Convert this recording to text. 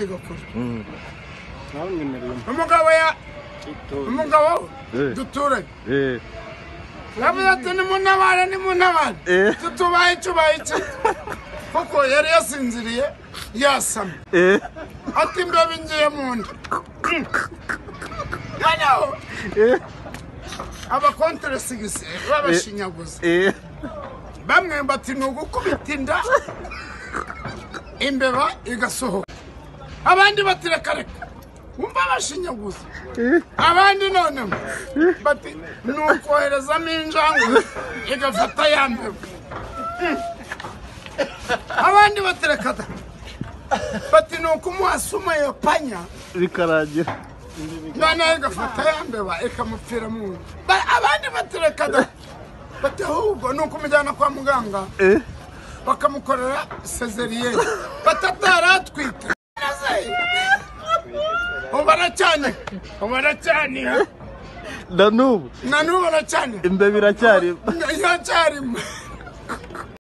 gakora umugabo duturanye yavuze ati nimuntabare tutubaye iki kuko yari yasinziriye yasamye ati mbe ngiye mu nda noneho abakonteresigisi babashinyaguza bamwe bati ni ugukubita inda imbeba igasohoka abandi bati reka wumva bashinyaguza abandi none bati ni ukoherezamo injangwe igafata ya mbeba abandi bati reka bati ni ukumuhasuma iyo panya bikarangira noneho igafata ya mbeba ikamupfira mu nda abandi bati reka bati ahubwo ni ukumujyana kwa muganga bakamukorera sezeriyeri batataratwite ubaracyane nanubu baracyane imbeba iracyarimo iracyarimo